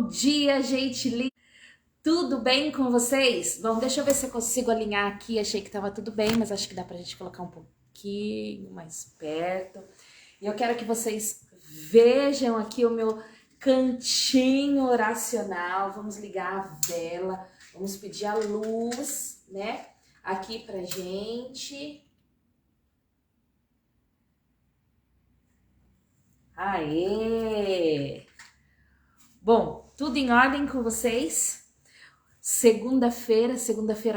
Bom dia, gente linda! Tudo bem com vocês? Bom, deixa eu ver se eu consigo alinhar aqui. Achei que tava tudo bem, mas acho que dá pra gente colocar um pouquinho mais perto. E eu quero que vocês vejam aqui o meu cantinho oracional. Vamos ligar a vela, vamos pedir a luz, né? Aqui pra gente. Aê! Bom, tudo em ordem com vocês? Segunda-feira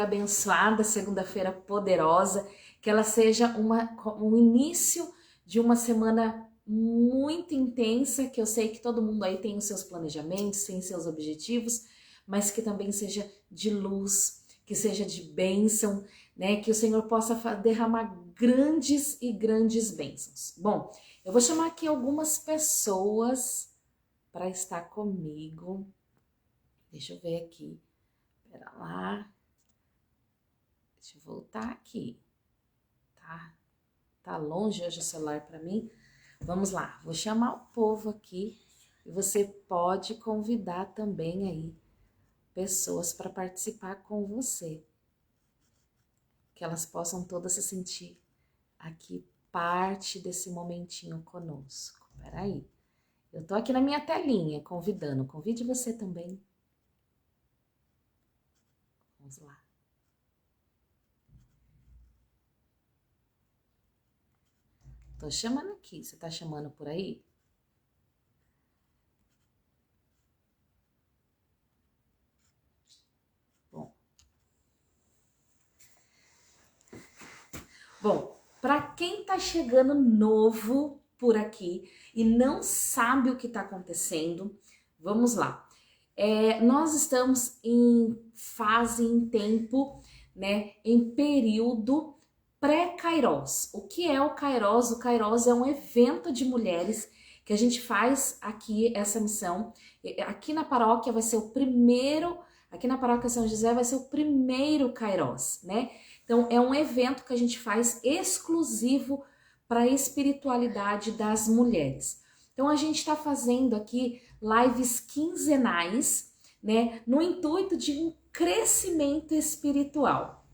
abençoada, segunda-feira poderosa, que ela seja um início de uma semana muito intensa, que eu sei que todo mundo aí tem os seus planejamentos, tem seus objetivos, mas que também seja de luz, que seja de bênção, né? Que o Senhor possa derramar grandes e grandes bênçãos. Bom, eu vou chamar aqui algumas pessoas para estar comigo. Deixa eu ver aqui. Pera lá. Deixa eu voltar aqui. Tá longe hoje o celular para mim. Vamos lá. Vou chamar o povo aqui e você pode convidar também aí pessoas para participar com você. Que elas possam todas se sentir aqui parte desse momentinho conosco. Peraí. Eu tô aqui na minha telinha convidando. Convide você também. Vamos lá. Tô chamando aqui. Você tá chamando por aí? Bom, para quem tá chegando novo por aqui e não sabe o que tá acontecendo, vamos lá. Nós estamos em fase, em tempo, né, em período pré-Kairos. O que é o Kairos? O Kairos é um evento de mulheres que a gente faz aqui, essa missão. Aqui na paróquia vai ser o primeiro, aqui na paróquia São José vai ser o primeiro Kairos, né? Então é um evento que a gente faz exclusivo para a espiritualidade das mulheres. Então a gente está fazendo aqui lives quinzenais, né, no intuito de um crescimento espiritual.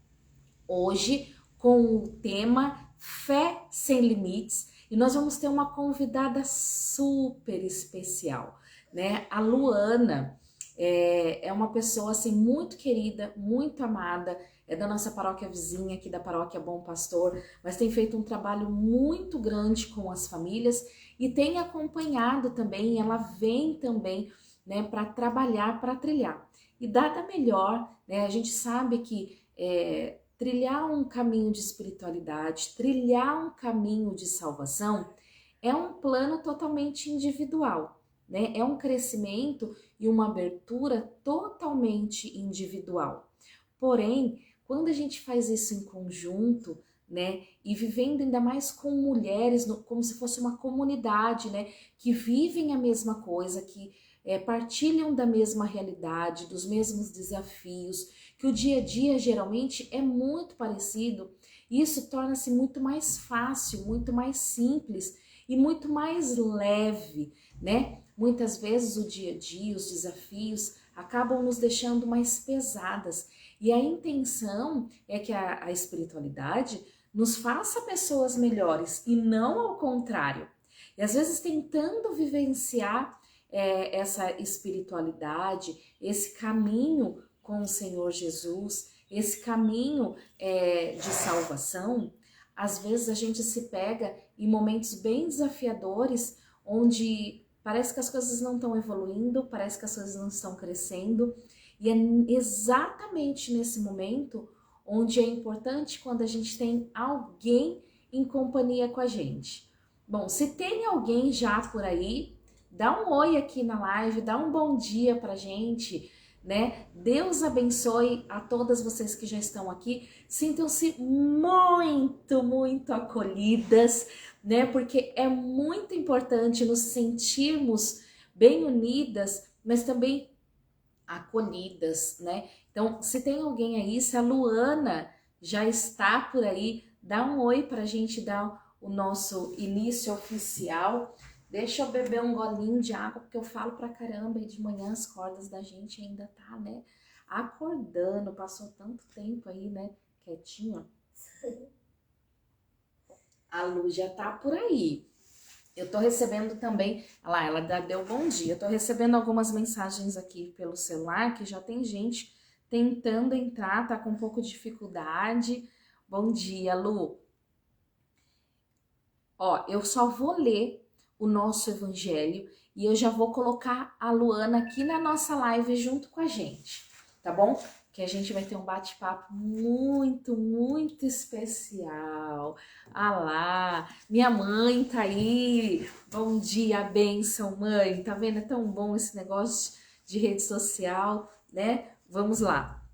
Hoje, com o tema Fé Sem Limites, e nós vamos ter uma convidada super especial, né? A Luana é uma pessoa assim muito querida, muito amada, é da nossa paróquia vizinha aqui da paróquia Bom Pastor, mas tem feito um trabalho muito grande com as famílias e tem acompanhado também, ela vem também, né, para trabalhar, para trilhar. E nada melhor, né? A gente sabe que trilhar um caminho de espiritualidade, trilhar um caminho de salvação é um plano totalmente individual, né? É um crescimento e uma abertura totalmente individual. Porém, quando a gente faz isso em conjunto, né, e vivendo ainda mais com mulheres, como se fosse uma comunidade, né, que vivem a mesma coisa, que partilham da mesma realidade, dos mesmos desafios, que o dia a dia geralmente é muito parecido, e isso torna-se muito mais fácil, muito mais simples e muito mais leve, né? Muitas vezes o dia a dia, os desafios acabam nos deixando mais pesadas, e a intenção é que a espiritualidade nos faça pessoas melhores e não ao contrário. E às vezes tentando vivenciar essa espiritualidade, esse caminho com o Senhor Jesus, esse caminho de salvação, às vezes a gente se pega em momentos bem desafiadores, onde parece que as coisas não estão evoluindo, parece que as coisas não estão crescendo, e é exatamente nesse momento onde é importante quando a gente tem alguém em companhia com a gente. Bom, se tem alguém já por aí, dá um oi aqui na live, dá um bom dia pra gente, né? Deus abençoe a todas vocês que já estão aqui. Sintam-se muito, muito acolhidas, né? Porque é muito importante nos sentirmos bem unidas, mas também acolhidas, né? Então, se tem alguém aí, se a Luana já está por aí, dá um oi pra gente dar o nosso início oficial, Deixa eu beber um golinho de água, porque eu falo pra caramba e de manhã as cordas da gente ainda tá, né? Acordando, passou tanto tempo aí, né? Quietinho. A Lu já tá por aí. Eu tô recebendo também, olha lá, ela já deu bom dia. Eu tô recebendo algumas mensagens aqui pelo celular, que já tem gente tentando entrar, tá com um pouco de dificuldade. Bom dia, Lu. Ó, eu só vou ler o nosso evangelho e eu já vou colocar a Luana aqui na nossa live junto com a gente, tá bom? Que a gente vai ter um bate-papo muito especial. Ah lá, minha mãe tá aí. Bom dia, bênção, mãe. Tá vendo? É tão bom esse negócio de rede social, né? Vamos lá.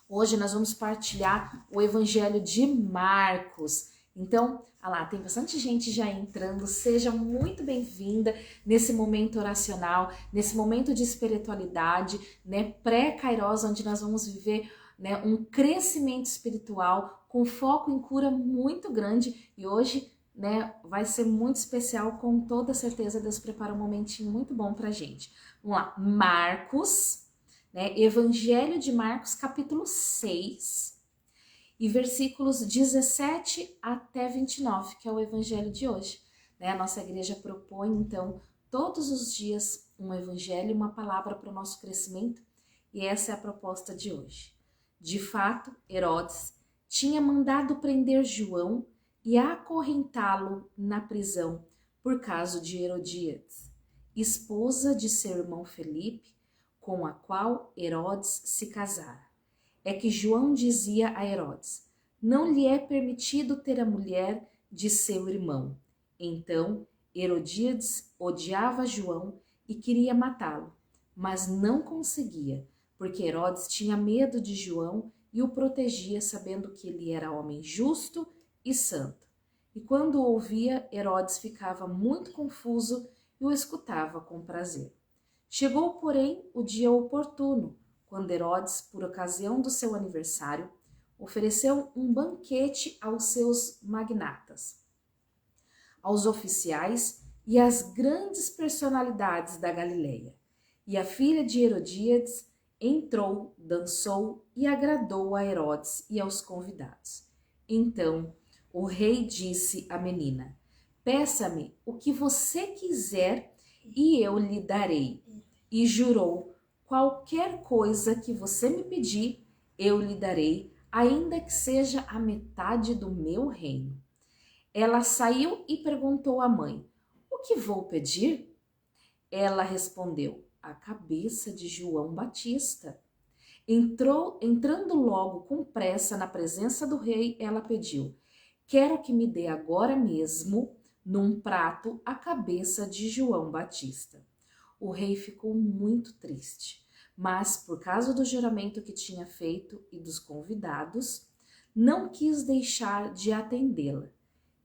Hoje nós vamos partilhar o Evangelho de Marcos. Então, olha lá, tem bastante gente já entrando. Seja muito bem-vinda nesse momento oracional, nesse momento de espiritualidade, né, pré-Kairos, onde nós vamos viver, né, um crescimento espiritual com foco em cura muito grande. E hoje, né, vai ser muito especial, com toda certeza. Deus prepara um momentinho muito bom pra gente. Vamos lá, Marcos, né? Evangelho de Marcos, capítulo 6, e versículos 17 até 29, que é o evangelho de hoje. Né? A nossa igreja propõe, então, todos os dias um evangelho, uma palavra para o nosso crescimento, e essa é a proposta de hoje. De fato, Herodes tinha mandado prender João e acorrentá-lo na prisão por causa de Herodíades, esposa de seu irmão Felipe, com a qual Herodes se casara. É que João dizia a Herodes: não lhe é permitido ter a mulher de seu irmão. Então Herodíades odiava João e queria matá-lo, mas não conseguia, porque Herodes tinha medo de João e o protegia, sabendo que ele era homem justo e santo. E quando o ouvia, Herodes ficava muito confuso e o escutava com prazer. Chegou, porém, o dia oportuno, quando Herodes, por ocasião do seu aniversário, ofereceu um banquete aos seus magnatas, aos oficiais e às grandes personalidades da Galileia. E a filha de Herodíades entrou, dançou e agradou a Herodes e aos convidados. Então o rei disse à menina: peça-me o que você quiser e eu lhe darei. E jurou: qualquer coisa que você me pedir, eu lhe darei, ainda que seja a metade do meu reino. Ela saiu e perguntou à mãe: o que vou pedir? Ela respondeu: a cabeça de João Batista. Entrando logo com pressa na presença do rei, ela pediu: quero que me dê agora mesmo, num prato, a cabeça de João Batista. O rei ficou muito triste, mas por causa do juramento que tinha feito e dos convidados, não quis deixar de atendê-la.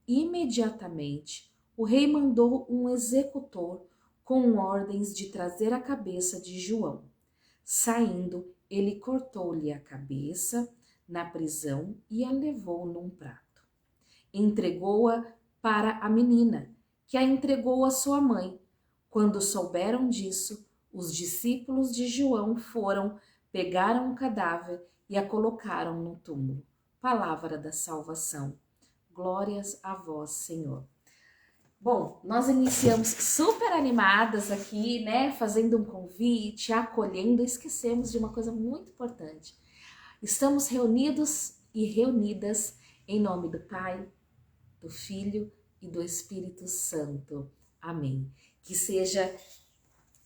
Imediatamente, o rei mandou um executor com ordens de trazer a cabeça de João. Saindo, ele cortou-lhe a cabeça na prisão e a levou num prato. Entregou-a para a menina, que a entregou à sua mãe. Quando souberam disso, os discípulos de João foram, pegaram o cadáver e a colocaram no túmulo. Palavra da salvação. Glórias a vós, Senhor. Bom, nós iniciamos super animadas aqui, né? Fazendo um convite, acolhendo, esquecemos de uma coisa muito importante. Estamos reunidos e reunidas em nome do Pai, do Filho e do Espírito Santo. Amém. Que seja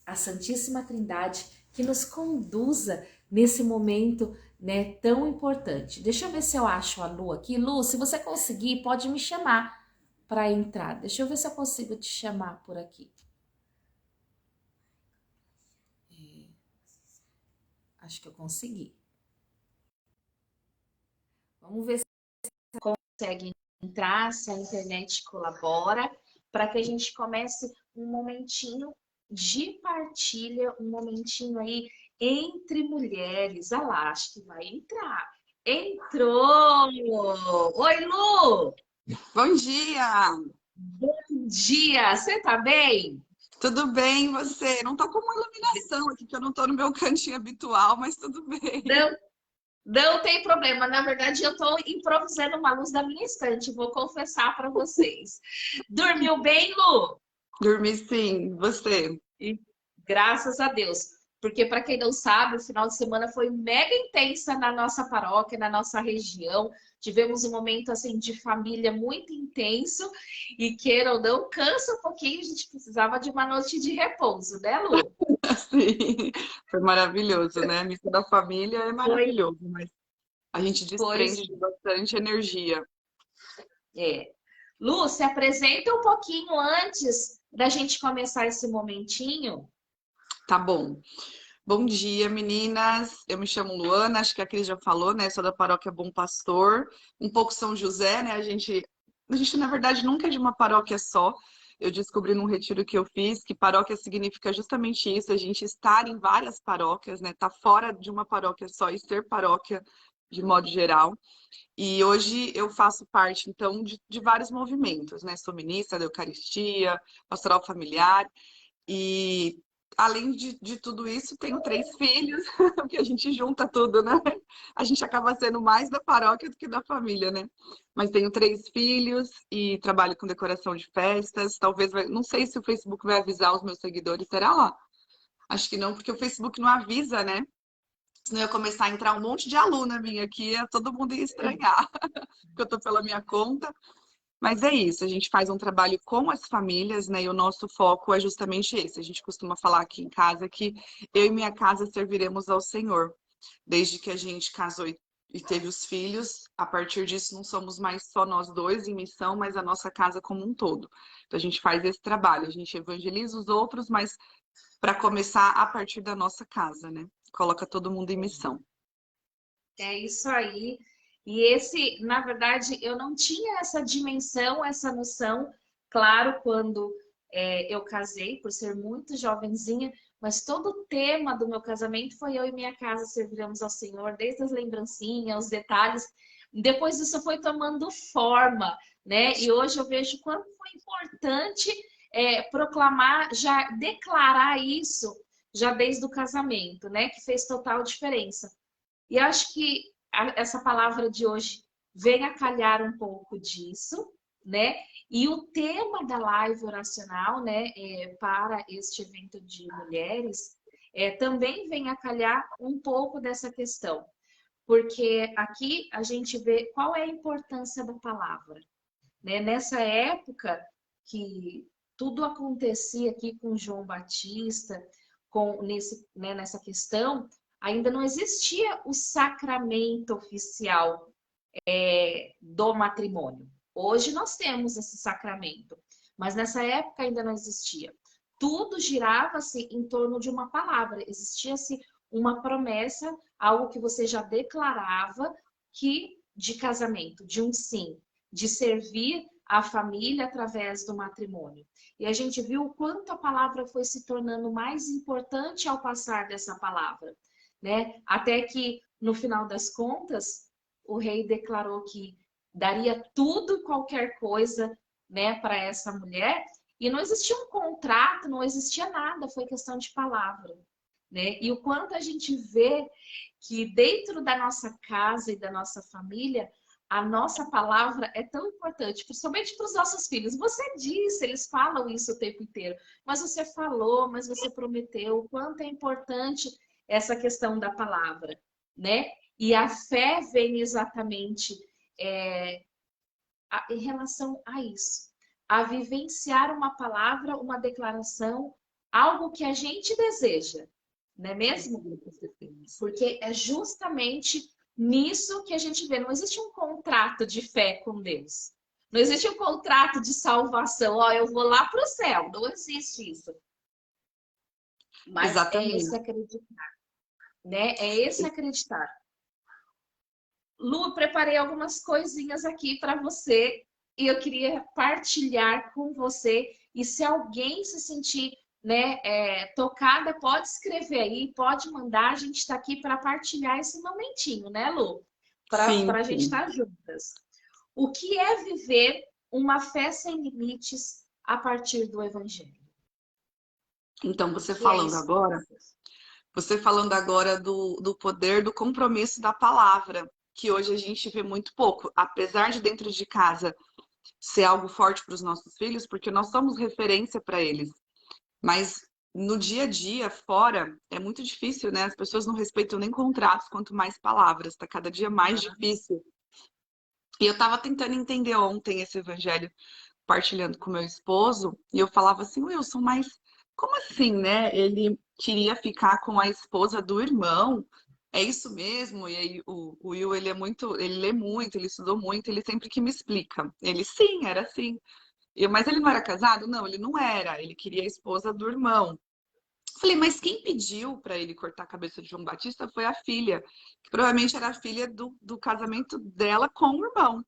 a Santíssima Trindade que nos conduza nesse momento, né, tão importante. Deixa eu ver se eu acho a Lu aqui. Lu, se você conseguir, pode me chamar para entrar. Deixa eu ver se eu consigo te chamar por aqui. Acho que eu consegui. Vamos ver se você consegue entrar, se a internet colabora, para que a gente comece um momentinho de partilha, um momentinho aí entre mulheres. Ah lá, acho que vai entrar. Entrou! Oi, Lu! Bom dia! Bom dia, você tá bem? Tudo bem, e você? Não tô com uma iluminação aqui, que eu não tô no meu cantinho habitual, mas tudo bem. Não, não tem problema. Na verdade, eu tô improvisando uma luz da minha estante, vou confessar para vocês. Dormiu bem, Lu? Dormi sim, você? E graças a Deus. Porque, para quem não sabe, o final de semana foi mega intensa na nossa paróquia, na nossa região. Tivemos um momento assim de família muito intenso e, queira ou não, cansa um pouquinho. A gente precisava de uma noite de repouso, né, Lu? Sim, foi maravilhoso, né? A missa da família é Foi, maravilhoso, mas a gente foi. desprende de bastante energia. É. Lu, se apresenta um pouquinho antes da gente começar esse momentinho. Tá bom. Bom dia, meninas. Eu me chamo Luana, acho que a Cris já falou, né? Sou da paróquia Bom Pastor, um pouco São José, né? A gente, na verdade, nunca é de uma paróquia só. Eu descobri num retiro que eu fiz que paróquia significa justamente isso, a gente estar em várias paróquias, né? Tá fora de uma paróquia só e ser paróquia de modo geral. E hoje eu faço parte, então, de vários movimentos, né? Sou ministra da Eucaristia, pastoral familiar. E além de tudo isso, tenho 3 filhos, porque a gente junta tudo, né? A gente acaba sendo mais da paróquia do que da família, né? Mas tenho 3 filhos e trabalho com decoração de festas. Não sei se o Facebook vai avisar os meus seguidores, será lá? Acho que não, porque o Facebook não avisa, né? Senão ia começar a entrar um monte de aluna minha aqui, todo mundo ia estranhar, porque eu tô pela minha conta. Mas é isso, a gente faz um trabalho com as famílias, né? E o nosso foco é justamente esse. A gente costuma falar aqui em casa que eu e minha casa serviremos ao Senhor. Desde que a gente casou e teve os filhos, a partir disso não somos mais só nós dois em missão, mas a nossa casa como um todo. Então a gente faz esse trabalho, a gente evangeliza os outros, mas para começar a partir da nossa casa, né? Coloca todo mundo em missão. É isso aí. E esse, na verdade, eu não tinha essa dimensão, essa noção, claro, quando eu casei, por ser muito jovenzinha, mas todo o tema do meu casamento foi eu e minha casa serviremos ao Senhor, desde as lembrancinhas, os detalhes. Depois isso foi tomando forma, né? E hoje eu vejo quanto foi importante proclamar, já declarar isso já desde o casamento, né? Que fez total diferença. E acho que essa palavra de hoje vem a calhar um pouco disso, né? E o tema da live oracional, né, para este evento de mulheres, também vem a calhar um pouco dessa questão, porque aqui a gente vê qual é a importância da palavra, né? Nessa época que tudo acontecia aqui com João Batista, nessa questão, ainda não existia o sacramento oficial do matrimônio. Hoje nós temos esse sacramento, mas nessa época ainda não existia. Tudo girava-se em torno de uma palavra, existia-se uma promessa, algo que você já declarava que de casamento, de um sim, de servir a família através do matrimônio. E a gente viu o quanto a palavra foi se tornando mais importante ao passar dessa palavra, né? Até que no final das contas o rei declarou que daria tudo, qualquer coisa, né, para essa mulher. E não existia um contrato, não existia nada, foi questão de palavra, né? E o quanto a gente vê que dentro da nossa casa e da nossa família, a nossa palavra é tão importante, principalmente para os nossos filhos. Você disse, eles falam isso o tempo inteiro, mas você falou, mas você prometeu, o quanto é importante essa questão da palavra, né? E a fé vem exatamente é, em relação a isso, a vivenciar uma palavra, uma declaração, algo que a gente deseja, não é mesmo? Porque é justamente nisso que a gente vê. Não existe um contrato de fé com Deus. Não existe um contrato de salvação. Ó, eu vou lá para o céu. Não existe isso. Mas é esse Exatamente. acreditar, né? É esse acreditar. Lu, preparei algumas coisinhas aqui para você e eu queria partilhar com você. E se alguém se sentir, né, tocada, pode escrever aí, pode mandar. A gente está aqui para partilhar esse momentinho, né, Lu? Para Sim, a gente sim. estar juntas. O que é viver uma fé sem limites a partir do Evangelho? Então, O que é isso para vocês? você falando agora do poder do compromisso da palavra, que hoje a gente vê muito pouco, apesar de dentro de casa ser algo forte para os nossos filhos, porque nós somos referência para eles. Mas no dia a dia, fora, é muito difícil, né? As pessoas não respeitam nem contratos, quanto mais palavras. Está cada dia mais Ah, difícil. E eu estava tentando entender ontem esse evangelho, partilhando com meu esposo, e eu falava assim, Wilson, mas como assim, né? Ele queria ficar com a esposa do irmão. É isso mesmo? E aí o Will, ele é muito, ele lê muito, ele estudou muito, ele sempre que me explica. Ele, sim, era assim. Mas ele não era casado? Não, ele não era. Ele queria a esposa do irmão. Falei, mas quem pediu para ele cortar a cabeça de João Batista foi a filha, que provavelmente era a filha do casamento dela com o irmão.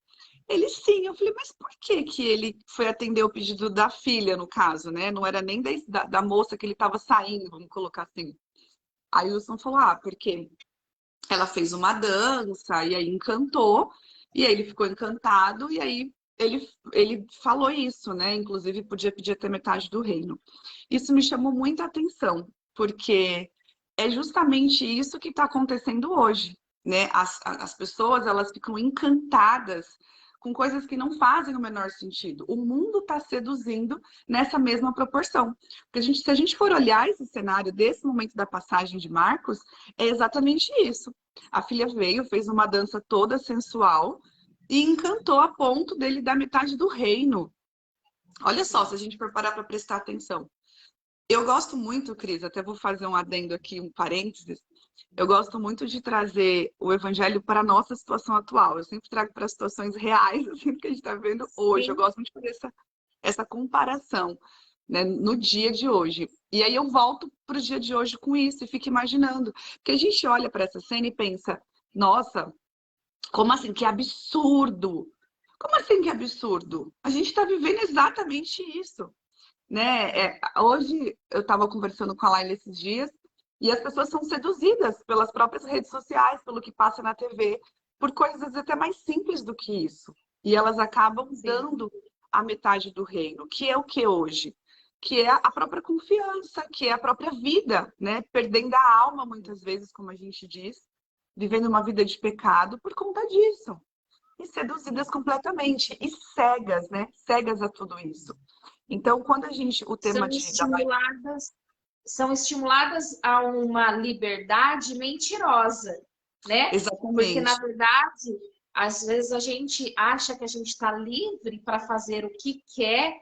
Ele sim, eu falei, mas por que que ele foi atender o pedido da filha, no caso, né? Não era nem da moça que ele estava saindo, vamos colocar assim. Aí o Wilson falou, porque ela fez uma dança e aí encantou, e aí ele ficou encantado, e aí ele falou isso, né? Inclusive podia pedir até metade do reino. Isso me chamou muita atenção, porque é justamente isso que está acontecendo hoje, né? As pessoas, elas ficam encantadas com coisas que não fazem o menor sentido. O mundo está seduzindo nessa mesma proporção. Porque se a gente for olhar esse cenário desse momento da passagem de Marcos, é exatamente isso. A filha veio, fez uma dança toda sensual e encantou a ponto dele dar metade do reino. Olha só, se a gente for parar para prestar atenção. Eu gosto muito, Cris, até vou fazer um adendo aqui, um parênteses. Eu gosto muito de trazer o evangelho para a nossa situação atual. Eu sempre trago para situações reais, assim, que a gente está vendo hoje. Eu sim, gosto muito de fazer essa comparação, né, no dia de hoje. E aí eu volto para o dia de hoje com isso e fico imaginando. Porque a gente olha para essa cena e pensa, nossa, como assim? Que absurdo! Como assim que absurdo? A gente está vivendo exatamente isso, né? Hoje eu estava conversando com a Laila esses dias e as pessoas são seduzidas pelas próprias redes sociais, pelo que passa na TV, por coisas até mais simples do que isso. E elas acabam sim. dando a metade do reino, que é o que hoje? Que é a própria confiança, que é a própria vida, né? Perdendo a alma muitas vezes, como a gente diz, vivendo uma vida de pecado por conta disso. E seduzidas completamente, e cegas, né? Cegas a tudo isso. Então, quando a gente, o tema São estimuladas, são estimuladas a uma liberdade mentirosa, né? Porque, na exatamente, verdade, às vezes a gente acha que a gente está livre para fazer o que quer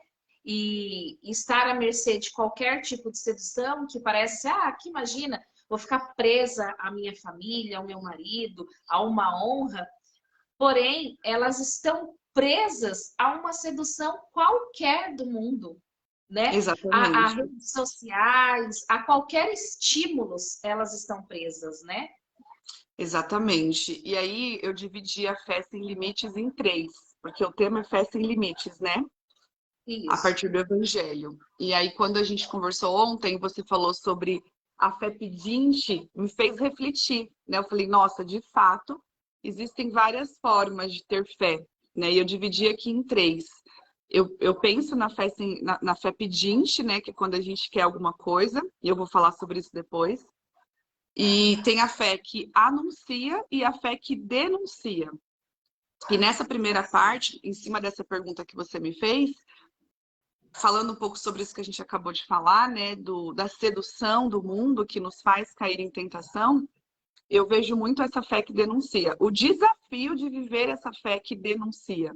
e estar à mercê de qualquer tipo de sedução que parece, que imagina, vou ficar presa à minha família, ao meu marido, a uma honra. Porém, elas estão presas a uma sedução qualquer do mundo, né? A exatamente, redes sociais, a qualquer estímulos, elas estão presas, né? exatamente. E aí eu dividi a fé sem limites em três, porque o tema é fé sem limites, né? A Isso. partir do Evangelho. E aí, quando a gente conversou ontem, você falou sobre a fé pedinte, me fez refletir, né? Eu falei, nossa, de fato, existem várias formas de ter fé, né? E eu dividi aqui em três. Eu penso na fé, na fé pedinte, né? Que é quando a gente quer alguma coisa, e eu vou falar sobre isso depois. E tem a fé que anuncia e a fé que denuncia. E nessa primeira parte, em cima dessa pergunta que você me fez, falando um pouco sobre isso que a gente acabou de falar, né, da sedução do mundo que nos faz cair em tentação, eu vejo muito essa fé que denuncia. O desafio de viver essa fé que denuncia.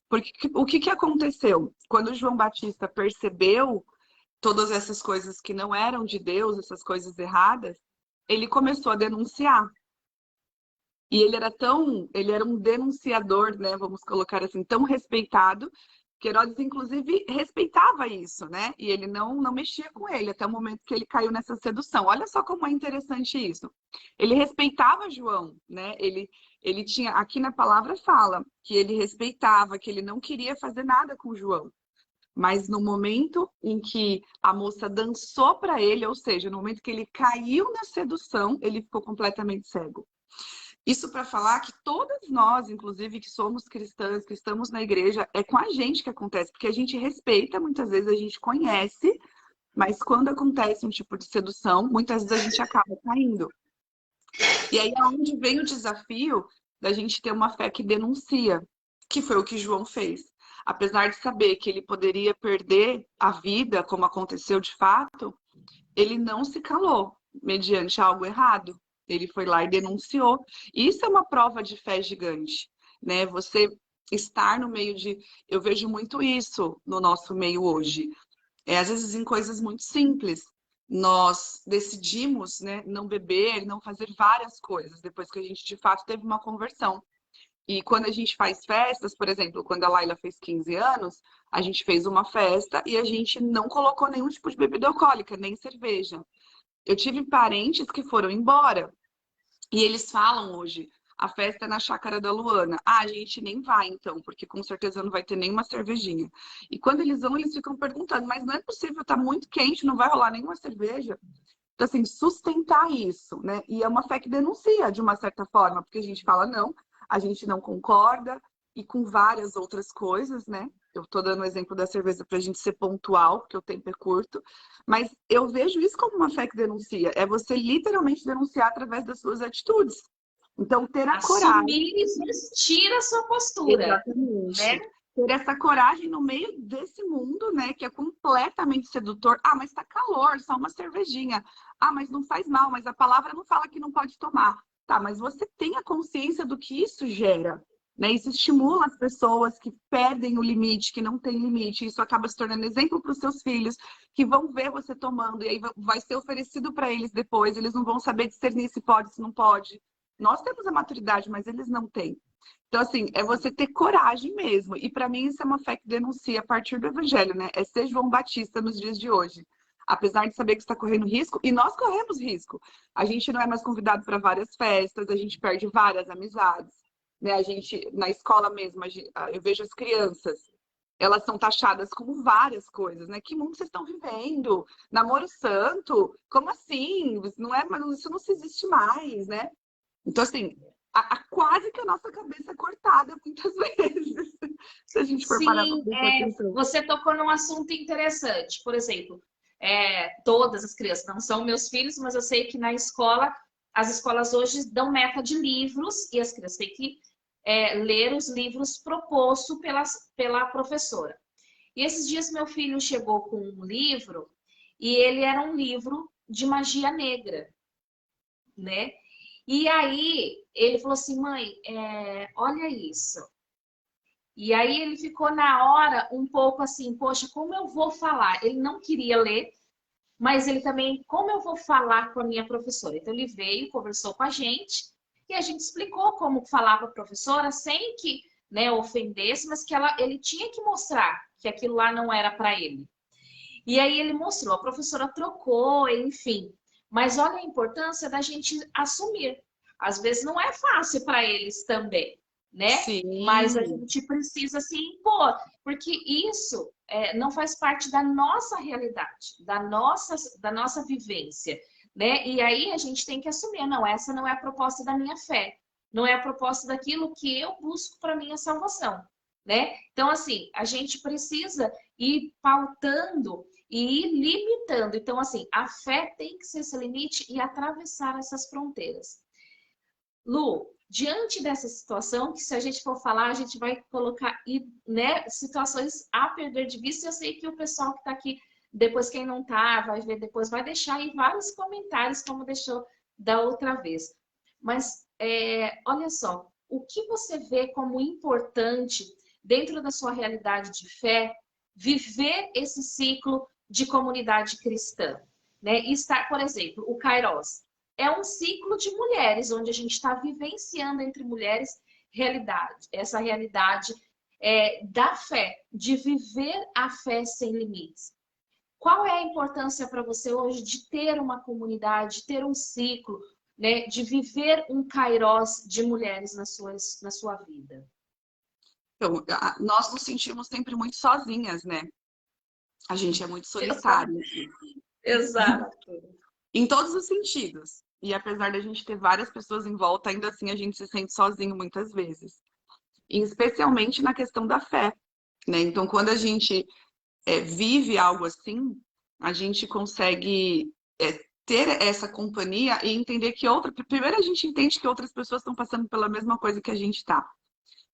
Porque o que aconteceu? Quando João Batista percebeu todas essas coisas que não eram de Deus, essas coisas erradas, ele começou a denunciar. E ele era um denunciador, né, vamos colocar assim, tão respeitado, que Herodes, inclusive, respeitava isso, né? E ele não mexia com ele até o momento que ele caiu nessa sedução. Olha só como é interessante isso. Ele respeitava João, né? Ele tinha, aqui na palavra fala que ele respeitava, que ele não queria fazer nada com João. Mas no momento em que a moça dançou para ele, ou seja, no momento que ele caiu na sedução, ele ficou completamente cego. Isso para falar que todas nós, inclusive que somos cristãs, que estamos na igreja, é com a gente que acontece, porque a gente respeita, muitas vezes a gente conhece, mas quando acontece um tipo de sedução, muitas vezes a gente acaba caindo. E aí é onde vem o desafio da gente ter uma fé que denuncia, que foi o que João fez. Apesar de saber que ele poderia perder a vida, como aconteceu de fato, ele não se calou mediante algo errado. Ele foi lá e denunciou. Isso é uma prova de fé gigante, né? Você estar no meio de... Eu vejo muito isso no nosso meio hoje. Às vezes em coisas muito simples. Nós decidimos, né, não beber, não fazer várias coisas, depois que a gente de fato teve uma conversão. E quando a gente faz festas, por exemplo, quando a Laila fez 15 anos, a gente fez uma festa e a gente não colocou nenhum tipo de bebida alcoólica, nem cerveja. Eu tive parentes que foram embora e eles falam hoje, a festa é na chácara da Luana. Ah, a gente nem vai então, porque com certeza não vai ter nenhuma cervejinha. E quando eles vão, eles ficam perguntando, mas não é possível, tá muito quente, não vai rolar nenhuma cerveja? Então, assim, sustentar isso, né? E é uma fé que denuncia, de uma certa forma, porque a gente fala, não, a gente não concorda, e com várias outras coisas, né? Eu estou dando o exemplo da cerveja para a gente ser pontual, porque o tempo é curto, mas eu vejo isso como uma fé que denuncia. É você literalmente denunciar através das suas atitudes. Então, ter a coragem. Assumir e vestir a sua postura, né? Exatamente. Ter essa coragem no meio desse mundo, né, que é completamente sedutor. Ah, mas tá calor, só uma cervejinha. Ah, mas não faz mal, mas a palavra não fala que não pode tomar. Tá, mas você tem a consciência do que isso gera, né? Isso estimula as pessoas que perdem o limite, que não tem limite. Isso acaba se tornando exemplo para os seus filhos, que vão ver você tomando, e aí vai ser oferecido para eles depois. Eles não vão saber discernir se pode, se não pode. Nós temos a maturidade, mas eles não têm. Então, assim, é você ter coragem mesmo. E para mim, isso é uma fé que denuncia a partir do evangelho, né? É ser João Batista nos dias de hoje. Apesar de saber que está correndo risco, e nós corremos risco. A gente não é mais convidado para várias festas, a gente perde várias amizades. Né? A gente, na escola mesmo, eu vejo as crianças, elas são taxadas como várias coisas, né? Que mundo vocês estão vivendo? Namoro santo? Como assim? Não é, isso não se existe mais, né? Então, assim, quase que a nossa cabeça é cortada muitas vezes, se a gente for parar para Sim, prestar atenção. você tocou num assunto interessante. Por exemplo, todas as crianças, não são meus filhos, mas eu sei que na escola, as escolas hoje dão meta de livros e as crianças têm que ler os livros propostos pela professora. E esses dias meu filho chegou com um livro e ele era um livro de magia negra, né? E aí ele falou assim, mãe, olha isso. E aí ele ficou na hora um pouco assim, poxa, como eu vou falar? Ele não queria ler, mas ele também, como eu vou falar com a minha professora? Então ele veio, conversou com a gente e a gente explicou como falava a professora sem que, né, ofendesse, mas que ele tinha que mostrar que aquilo lá não era para ele. E aí ele mostrou, a professora trocou, enfim. Mas olha a importância da gente assumir. Às vezes não é fácil para eles também, né? Mas a Sim. gente precisa se impor, porque isso não faz parte da nossa realidade, da nossa vivência, né? E aí a gente tem que assumir, não, essa não é a proposta da minha fé, não é a proposta daquilo que eu busco para minha salvação, né? Então, assim, a gente precisa ir pautando e ir limitando. Então, assim, a fé tem que ser esse limite e atravessar essas fronteiras. Lu, diante dessa situação, que se a gente for falar, a gente vai colocar, né, situações a perder de vista. Eu sei que o pessoal que está aqui, depois quem não está, vai ver depois, vai deixar aí vários comentários, como deixou da outra vez. Mas, olha só, o que você vê como importante dentro da sua realidade de fé, viver esse ciclo de comunidade cristã, né? E estar, por exemplo, o Kairos é um ciclo de mulheres, onde a gente está vivenciando entre mulheres essa realidade da fé, de viver a fé sem limites. Qual é a importância para você hoje de ter uma comunidade, de ter um ciclo, né, de viver um Kairos de mulheres na sua vida? Então, nós nos sentimos sempre muito sozinhas, né? A gente é muito Exato. solitária, Exato. em todos os sentidos. e apesar da gente ter várias pessoas em volta, ainda assim a gente se sente sozinho muitas vezes. E especialmente na questão da fé, né? Então, quando a gente vive algo assim, a gente consegue ter essa companhia e entender que primeiro a gente entende que outras pessoas estão passando pela mesma coisa que a gente está.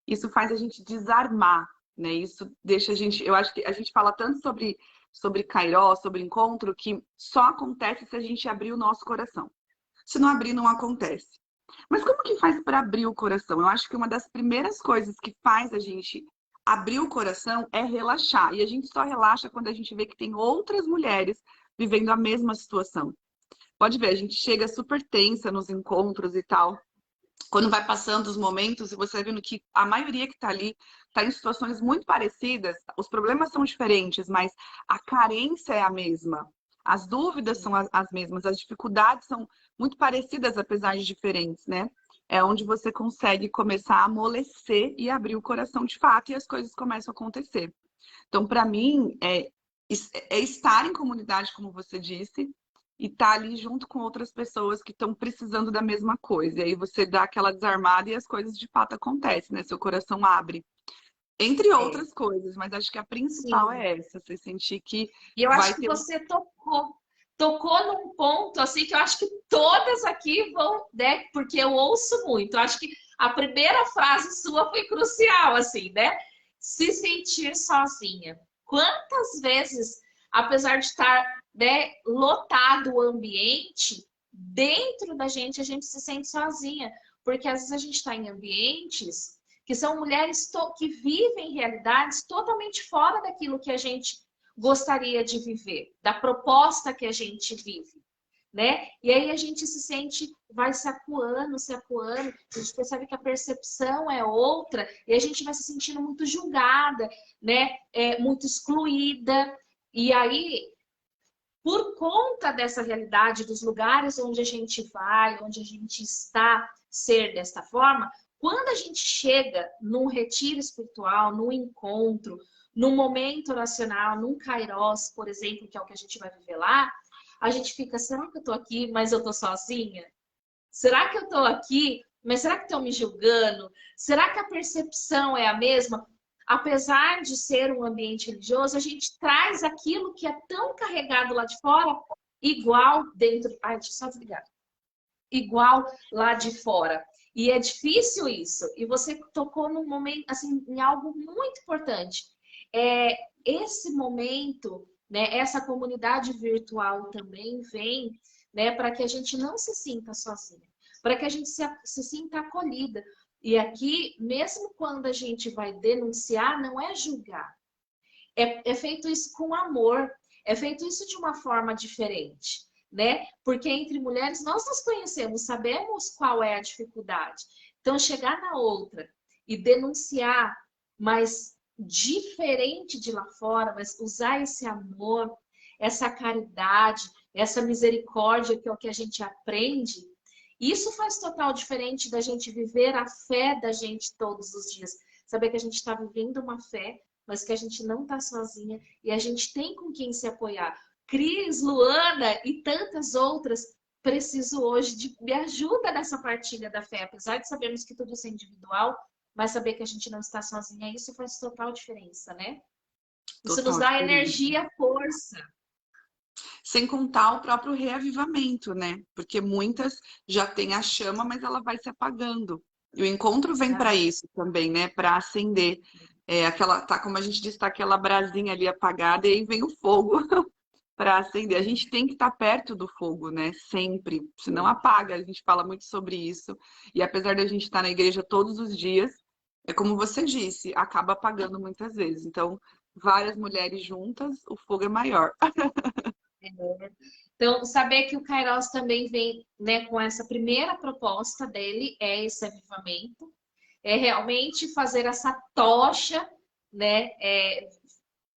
Isso faz a gente desarmar, né? Isso deixa a gente, eu acho que a gente fala tanto sobre Kairos, sobre encontro, que só acontece se a gente abrir o nosso coração. Se não abrir, não acontece. Mas como que faz para abrir o coração? Eu acho que uma das primeiras coisas que faz a gente abrir o coração é relaxar. E a gente só relaxa quando a gente vê que tem outras mulheres vivendo a mesma situação. Pode ver, a gente chega super tensa nos encontros e tal. Quando vai passando os momentos e você vai vendo que a maioria que está ali está em situações muito parecidas, os problemas são diferentes, mas a carência é a mesma. As dúvidas são as mesmas, as dificuldades são muito parecidas, apesar de diferentes, né? É onde você consegue começar a amolecer e abrir o coração de fato e as coisas começam a acontecer. Então, para mim, é estar em comunidade, como você disse, e estar ali junto com outras pessoas que estão precisando da mesma coisa. E aí você dá aquela desarmada e as coisas de fato acontecem, né? Seu coração abre. Entre É, outras coisas, mas acho que a principal sim. é essa, você sentir que E eu acho vai que ter um. você tocou num ponto assim que eu acho que todas aqui vão, né? Porque eu ouço muito. Eu acho que a primeira frase sua foi crucial, assim, né? Se sentir sozinha. Quantas vezes, apesar de estar, né, lotado o ambiente, dentro da gente a gente se sente sozinha, porque às vezes a gente está em ambientes que são mulheres que vivem realidades totalmente fora daquilo que a gente gostaria de viver, da proposta que a gente vive, né? E aí a gente se sente, vai se acuando, a gente percebe que a percepção é outra e a gente vai se sentindo muito julgada, né? Muito excluída. E aí, por conta dessa realidade dos lugares onde a gente vai, onde a gente está ser desta forma, quando a gente chega num retiro espiritual, num encontro, num momento oracional, num kairos, por exemplo, que é o que a gente vai viver lá, a gente fica, será que eu tô aqui, mas eu tô sozinha? Será que eu tô aqui, mas será que estão me julgando? Será que a percepção é a mesma? Apesar de ser um ambiente religioso, a gente traz aquilo que é tão carregado lá de fora, igual dentro. Ai, deixa eu só desligar. Igual lá de fora. E é difícil isso. E você tocou num momento, assim, em algo muito importante. Esse momento, né, essa comunidade virtual também vem, né, para que a gente não se sinta sozinha, para que a gente se sinta acolhida. E aqui, mesmo quando a gente vai denunciar, não é julgar. É feito isso com amor, é feito isso de uma forma diferente, né? Porque entre mulheres nós nos conhecemos, sabemos qual é a dificuldade. Então, chegar na outra e denunciar, mas diferente de lá fora, mas usar esse amor, essa caridade, essa misericórdia, que é o que a gente aprende, isso faz total diferente da gente viver a fé da gente todos os dias. Saber que a gente está vivendo uma fé, mas que a gente não está sozinha e a gente tem com quem se apoiar. Cris, Luana e tantas outras, preciso hoje de me ajuda nessa partilha da fé, apesar de sabermos que tudo isso é individual, mas saber que a gente não está sozinha, isso faz total diferença, né? Isso nos Total dá diferente. energia, força. Sem contar o próprio reavivamento, né? Porque muitas já têm a chama, mas ela vai se apagando. E o encontro vem para Ah, isso também, né? Para acender. Aquela, tá, como a gente disse, tá aquela brasinha ali apagada e aí vem o fogo para acender. A gente tem que estar perto do fogo, né? Sempre. Senão apaga. A gente fala muito sobre isso. E apesar da gente estar na igreja todos os dias, é como você disse, acaba apagando muitas vezes. Então, várias mulheres juntas, o fogo é maior. então, saber que o Kairos também vem, né, com essa primeira proposta dele, é esse avivamento, é realmente fazer essa tocha, né,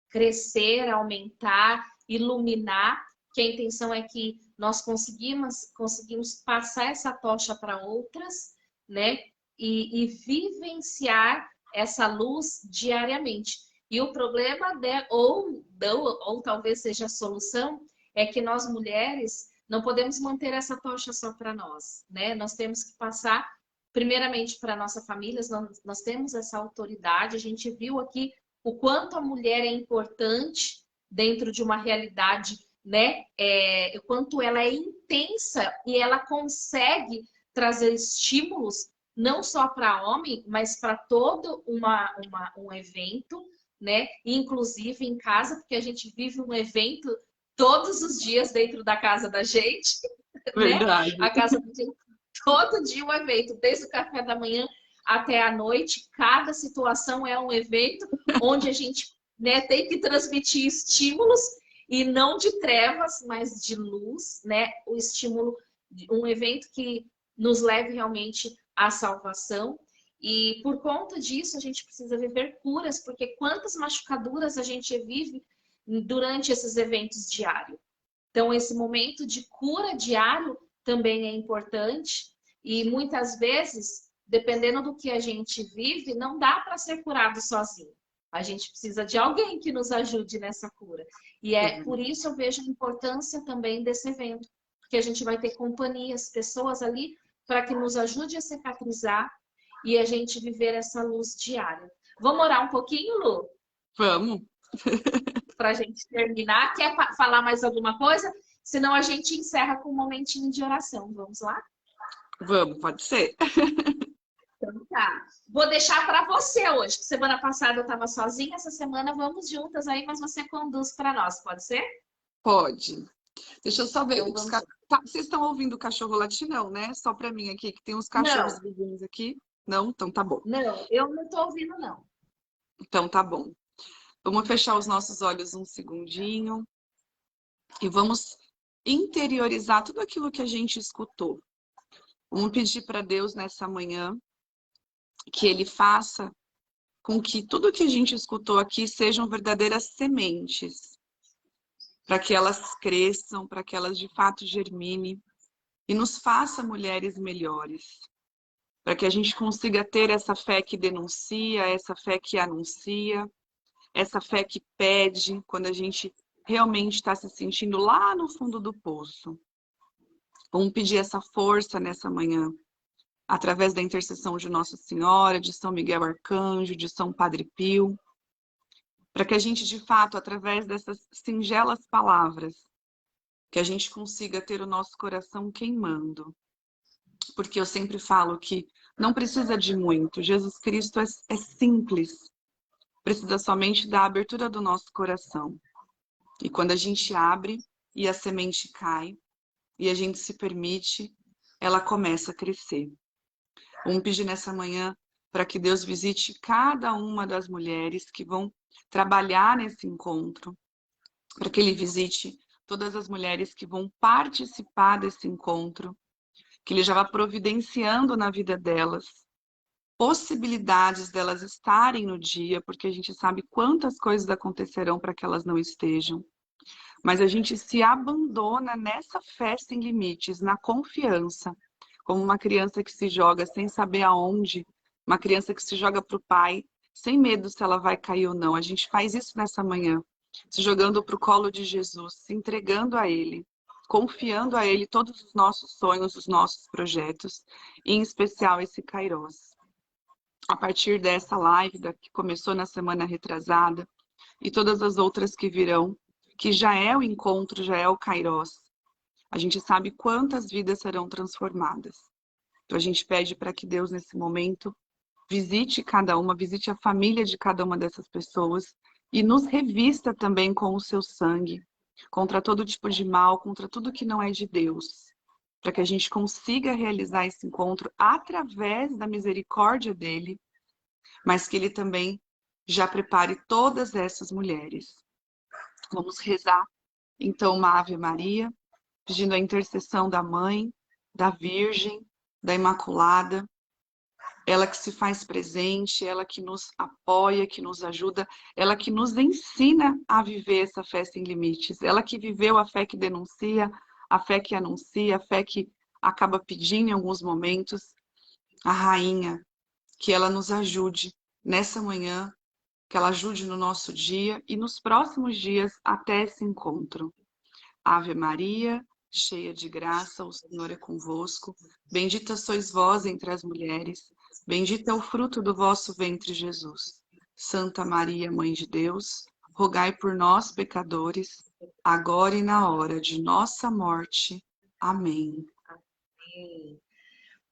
crescer, aumentar, iluminar, que a intenção é que nós conseguimos passar essa tocha para outras, né, e vivenciar essa luz diariamente. E o problema, né, ou talvez seja a solução, é que nós mulheres não podemos manter essa tocha só para nós, né? Nós temos que passar primeiramente para nossa família, nós temos essa autoridade, a gente viu aqui o quanto a mulher é importante dentro de uma realidade, né? O quanto ela é intensa e ela consegue trazer estímulos não só para homem, mas para todo um evento, né? Inclusive em casa, porque a gente vive um evento todos os dias dentro da casa da gente, né? Verdade. A casa da gente, todo dia um evento, desde o café da manhã até a noite, cada situação é um evento onde a gente, né, tem que transmitir estímulos e não de trevas, mas de luz, né? O estímulo, um evento que nos leve realmente à salvação. E por conta disso, a gente precisa viver curas, porque quantas machucaduras a gente vive durante esses eventos diários. Então, esse momento de cura diário também é importante e muitas vezes, dependendo do que a gente vive, não dá para ser curado sozinho. A gente precisa de alguém que nos ajude nessa cura. E é por isso eu vejo a importância também desse evento, porque a gente vai ter companhias, pessoas ali para que nos ajude a cicatrizar e a gente viver essa luz diária. Vamos orar um pouquinho, Lu? Vamos. Para a gente terminar. Quer falar mais alguma coisa? Senão a gente encerra com um momentinho de oração. Vamos lá? Vamos, pode ser. Então tá. Vou deixar para você hoje, que semana passada eu estava sozinha, essa semana vamos juntas aí, mas você conduz para nós, pode ser? Pode. Deixa eu só ver. Então vamos. Vocês estão ouvindo o cachorro latir, não, né? Só para mim aqui, que tem uns cachorros Não, vizinhos aqui. Não? Então tá bom. não, eu não estou ouvindo, não. Então tá bom. Vamos fechar os nossos olhos um segundinho e vamos interiorizar tudo aquilo que a gente escutou. Vamos pedir para Deus nessa manhã que Ele faça com que tudo que a gente escutou aqui sejam verdadeiras sementes, para que elas cresçam, para que elas de fato germinem e nos faça mulheres melhores, para que a gente consiga ter essa fé que denuncia, essa fé que anuncia, essa fé que pede quando a gente realmente está se sentindo lá no fundo do poço. Vamos pedir essa força nessa manhã, através da intercessão de Nossa Senhora, de São Miguel Arcanjo, de São Padre Pio, para que a gente, de fato, através dessas singelas palavras, que a gente consiga ter o nosso coração queimando. Porque eu sempre falo que não precisa de muito, Jesus Cristo é simples, precisa somente da abertura do nosso coração. E quando a gente abre e a semente cai, e a gente se permite, ela começa a crescer. Vamos pedir nessa manhã para que Deus visite cada uma das mulheres que vão trabalhar nesse encontro, para que Ele visite todas as mulheres que vão participar desse encontro, que Ele já vá providenciando na vida delas possibilidades delas estarem no dia, porque a gente sabe quantas coisas acontecerão para que elas não estejam. Mas a gente se abandona nessa fé sem limites, na confiança, como uma criança que se joga sem saber aonde, uma criança que se joga para o pai, sem medo se ela vai cair ou não. A gente faz isso nessa manhã, se jogando para o colo de Jesus, se entregando a Ele, confiando a Ele todos os nossos sonhos, os nossos projetos, e em especial esse Kairos. A partir dessa live que começou na semana retrasada, e todas as outras que virão, que já é o encontro, já é o Kairos. A gente sabe quantas vidas serão transformadas. Então a gente pede para que Deus, nesse momento, visite cada uma, visite a família de cada uma dessas pessoas e nos revista também com o seu sangue, contra todo tipo de mal, contra tudo que não é de Deus, para que a gente consiga realizar esse encontro através da misericórdia dele, mas que ele também já prepare todas essas mulheres. Vamos rezar, então, uma Ave Maria, pedindo a intercessão da Mãe, da Virgem, da Imaculada, ela que se faz presente, ela que nos apoia, que nos ajuda, ela que nos ensina a viver essa fé sem limites, ela que viveu a fé que denuncia, a fé que anuncia, a fé que acaba pedindo em alguns momentos, a Rainha, que ela nos ajude nessa manhã, que ela ajude no nosso dia e nos próximos dias até esse encontro. Ave Maria, cheia de graça, o Senhor é convosco. Bendita sois vós entre as mulheres, bendito é o fruto do vosso ventre, Jesus. Santa Maria, Mãe de Deus, rogai por nós, pecadores, agora e na hora de nossa morte. Amém.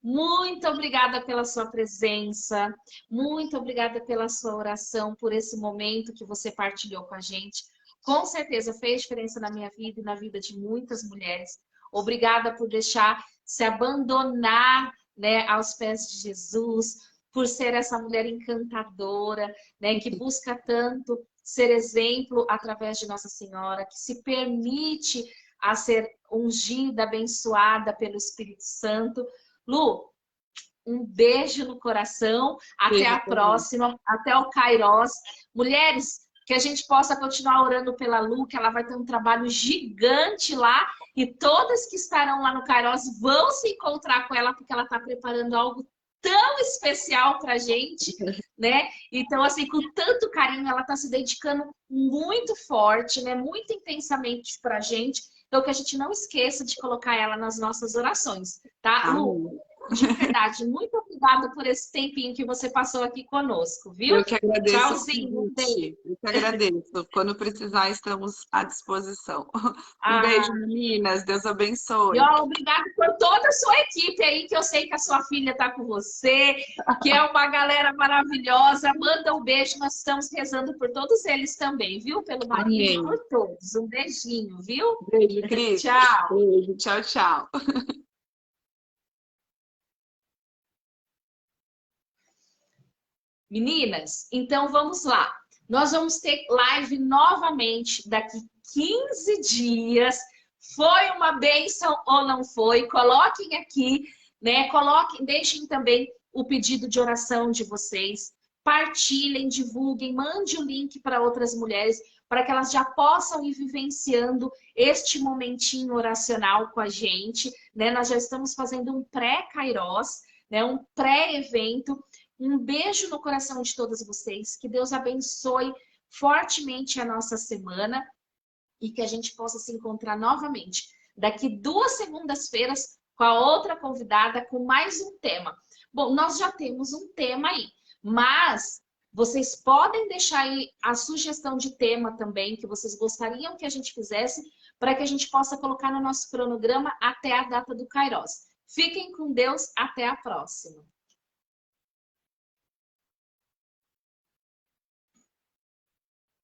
Muito obrigada pela sua presença, muito obrigada pela sua oração, por esse momento que você partilhou com a gente. Com certeza fez diferença na minha vida e na vida de muitas mulheres. Obrigada por deixar se abandonar, né, aos pés de Jesus, por ser essa mulher encantadora, né, que busca tanto ser exemplo através de Nossa Senhora, que se permite a ser ungida, abençoada pelo Espírito Santo. Lu, um beijo no coração. Até Beijo a também. próxima. Até o Kairos. Mulheres, que a gente possa continuar orando pela Lu, que ela vai ter um trabalho gigante lá. E todas que estarão lá no Kairos vão se encontrar com ela, porque ela está preparando algo tão especial para a gente, né? Então, assim, com tanto carinho, ela está se dedicando muito forte, né? Muito intensamente para a gente. Então, que a gente não esqueça de colocar ela nas nossas orações, tá? Lu, Amém. de verdade, muito obrigada por esse tempinho que você passou aqui conosco, viu? Eu que agradeço o Tchauzinho, um beijo. convite. Eu que agradeço. Quando precisar, estamos à disposição. Um beijo, Ah, meninas. Deus e abençoe. ó, obrigada por toda a sua equipe aí, que eu sei que a sua filha está com você, que é uma galera maravilhosa. Manda um beijo, nós estamos rezando por todos eles também, viu? Pelo marido e por Amém. todos. Um beijinho, viu? Beijo, Cris. Tchau. Beijo. Tchau, tchau. Meninas, então vamos lá. Nós vamos ter live novamente daqui 15 dias. Foi uma bênção ou não foi? Coloquem aqui, né? Coloquem, deixem também o pedido de oração de vocês. Partilhem, divulguem, mande o link para outras mulheres, para que elas já possam ir vivenciando este momentinho oracional com a gente, né? Nós já estamos fazendo um pré-Kairos, né? Um pré-evento. Um beijo no coração de todas vocês. Que Deus abençoe fortemente a nossa semana e que a gente possa se encontrar novamente daqui 2 segundas-feiras com a outra convidada com mais um tema. Bom, nós já temos um tema aí, mas vocês podem deixar aí a sugestão de tema também que vocês gostariam que a gente fizesse para que a gente possa colocar no nosso cronograma até a data do Kairos. Fiquem com Deus, até a próxima.